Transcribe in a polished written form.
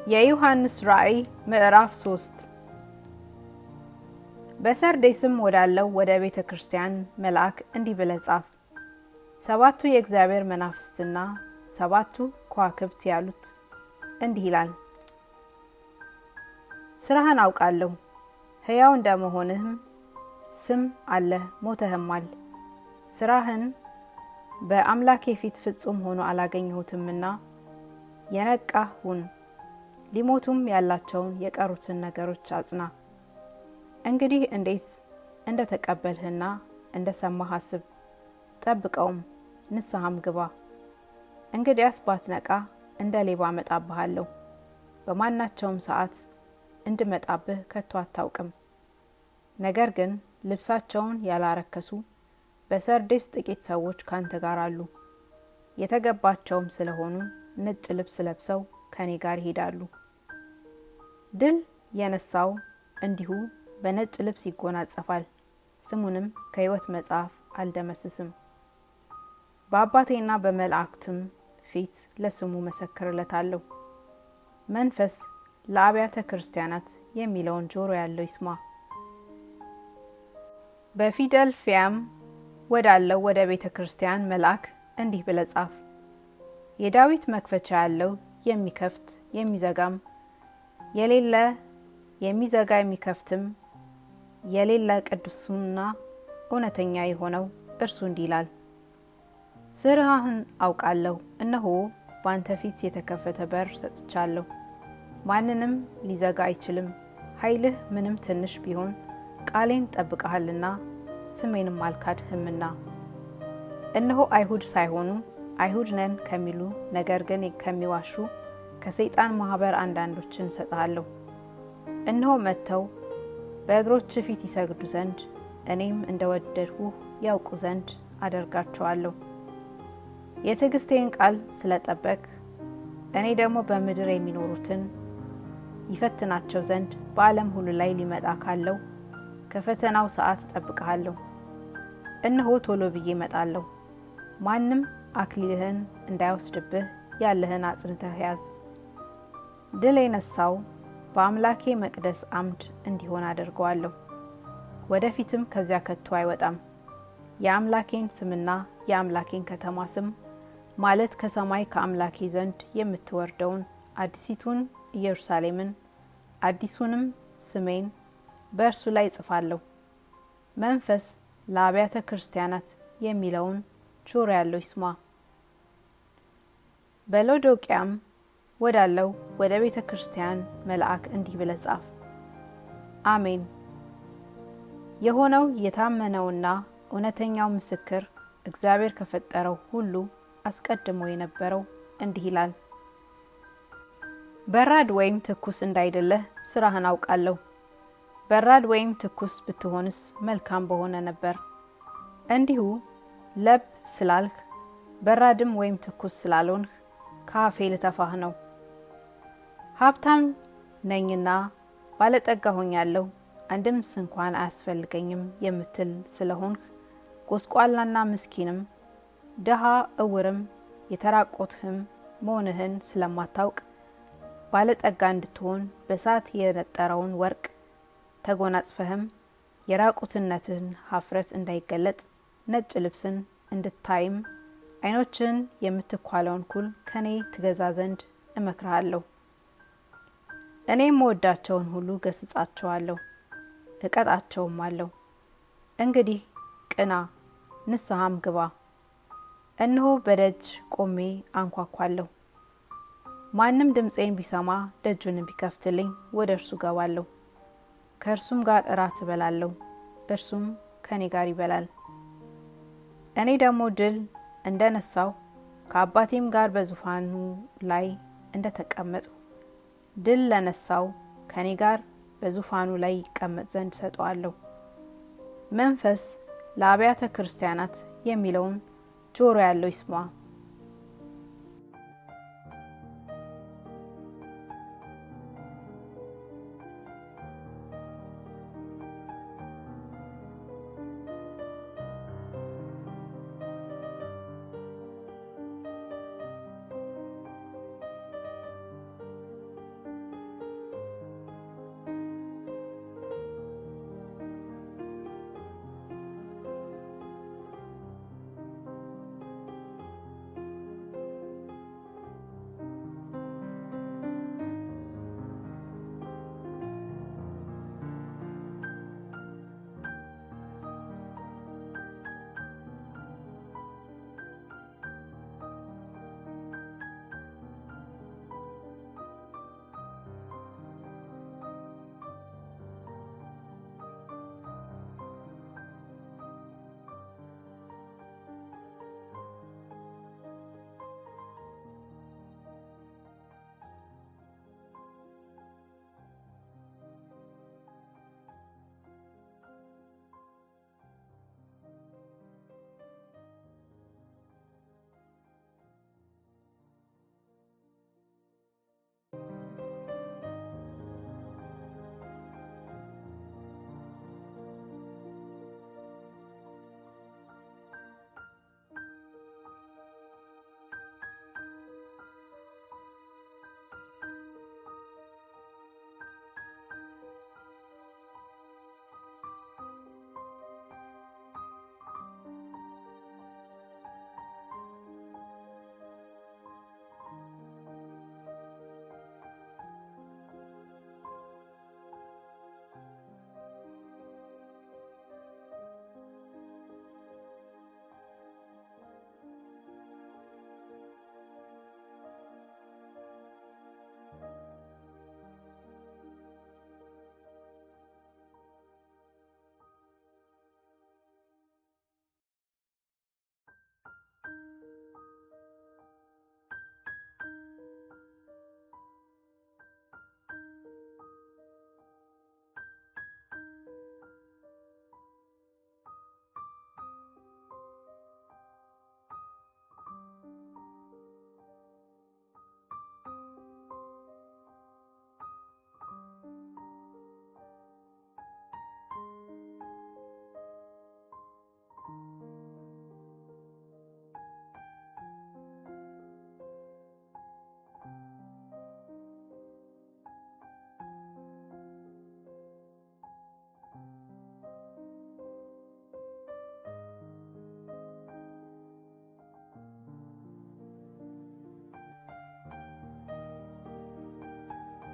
የዮሐንስ ራእይ ምዕራፍ 3 በሰርዴስም ወዳለው ወደ ቤተ ክርስቲያን መልአክ እንዲህ ብለህ ጻፍ። ሰባቱ የእግዚአብሔር መናፍስትና ሰባቱ ከዋክብት ያሉት እንዲህ ይላል። ስራህን አውቃለሁ፣ ሕያው እንደመሆንህም ስም አለ፣ ሞተህማል። ስራህን በአምላኬ ፊት ፍጹም ሆኖ አላገኘሁትምና የነቃህ ሁን፣ ሊሞቱም ያላቸውን የቀሩትን ነገሮች አጽና። እንግዲህ እንዴት እንደተቀበልህና እንደሰማህ አስብ፣ ጠብቀውም፣ ንስሐም ግባ። እንግዲያስ ባትነቃ እንደ ሌባ እመጣብሃለሁ፣ በማናቸውም ሰዓት እንድመጣብህ ከቶ አታውቅም። ነገር ግን ልብሳቸውን ያላረከሱ በሰርዴስ ጥቂት ሰዎች ካንተ ጋር አሉ። የተገባቸውም ስለሆኑ ነጭ ልብስ ለብሰው ከኔ ጋር ይሄዳሉ። ድል የነሳው እንዲሁ በነጭ ልብስ ይጎናጸፋል፣ ስሙንም ከሕይወት መጽሐፍ አልደመስስም። በአባቴና በመላእክትም ፊት ለስሙ መሰክርለታለሁ። መንፈስ ለአብያተ ክርስቲያናት የሚለውን ጆሮ ያለው ይስማ። በፊላዴልፊያም ወዳለው ወደ ቤተ ክርስቲያን መልአክ እንዲህ ብለህ ጻፍ። የዳዊት መክፈቻ ያለው የሚከፍት የሚዘጋም የሌለ የሚዘጋ የሚከፍትም የሌለ ቅዱስና እውነተኛ የሆነው እርሱ እንዲህ ይላል። ስራህን አውቃለሁ፣ እነሆ በአንተ ፊት የተከፈተ በር ሰጥቻለሁ፣ ማንንም ሊዘጋ አይችልም። ኃይልህ ምንም ትንሽ ቢሆን ቃሌን ጠብቀሃልና ስሜንም አልካድህምና። እነሆ አይሁድ ሳይሆኑ አይሁድ ነን ከሚሉ ነገር ግን ከሚዋሹ ከሰይጣን ማህበር አንዳንዶችን እሰጥሃለሁ። እነሆ መጥተው በእግሮች ፊት ይሰግዱ ዘንድ እኔም እንደወደድሁ ያውቁ ዘንድ አደርጋቸዋለሁ። የትዕግስቴን ቃል ስለጠበቅ እኔ ደግሞ በምድር የሚኖሩትን ይፈትናቸው ዘንድ በዓለም ሁሉ ላይ ሊመጣ ካለው ከፈተናው ሰዓት እጠብቅሃለሁ። እነሆ ቶሎ ብዬ እመጣለሁ። ማንም አክሊልህን እንዳይወስድብህ ያለህን አጽንተህ ያዝ። ድል የነሳው በአምላኬ መቅደስ አምድ እንዲሆን አደርገዋለሁ፣ ወደፊትም ከዚያ ከቶ አይወጣም። የአምላኬን ስምና የአምላኬን ከተማ ስም ማለት ከሰማይ ከአምላኬ ዘንድ የምትወርደውን አዲሲቱን ኢየሩሳሌምን አዲሱንም ስሜን በእርሱ ላይ እጽፋለሁ። መንፈስ ለአብያተ ክርስቲያናት የሚለውን ጆሮ ያለው ይስማ። በሎዶቅያም ወዳለው ወደ ቤተ ክርስቲያን መልአክ እንዲህ ብለህ ጻፍ። አሜን የሆነው የታመነውና እውነተኛው ምስክር እግዚአብሔር ከፈጠረው ሁሉ አስቀድሞ የነበረው እንዲህ ይላል። በራድ ወይም ትኩስ እንዳይደለህ ስራህን አውቃለሁ። በራድ ወይም ትኩስ ብትሆንስ መልካም በሆነ ነበር። እንዲሁ ለብ ስላልክ በራድም ወይም ትኩስ ስላልሆንህ ከአፌ ልተፋህ ነው። ሀብታም ነኝና ባለጠጋ ሆኛለሁ፣ አንድምስ እንኳን አያስፈልገኝም የምትል ስለሆንህ ጎስቋላና ምስኪንም ደሃ እውርም የተራቆትህም መሆንህን ስለማታውቅ ባለጠጋ እንድትሆን በሳት የነጠረውን ወርቅ ተጎናጽፈህም የራቁትነትህን ሀፍረት እንዳይገለጥ ነጭ ልብስን እንድታይም ዓይኖችን የምትኳለውን ኩል ከኔ ትገዛ ዘንድ እመክርሃለሁ። እኔም መወዳቸውን ሁሉ ገስጻቸዋለሁ፣ እቀጣቸውም አለሁ። እንግዲህ ቅና፣ ንስሐም ግባ። እነሆ በደጅ ቆሜ አንኳኳለሁ። ማንም ድምፄን ቢሰማ ደጁን ቢከፍትልኝ ወደ እርሱ ገባለሁ፣ ከእርሱም ጋር እራት እበላለሁ፣ እርሱም ከኔ ጋር ይበላል። እኔ ደግሞ ድል እንደነሳው ከአባቴም ጋር በዙፋኑ ላይ እንደተቀመጥሁ ድል ለነሳው ከኔ ጋር በዙፋኑ ላይ ይቀመጥ ዘንድ ሰጠዋለሁ። መንፈስ ለአብያተ ክርስቲያናት የሚለውን ጆሮ ያለው ይስማ።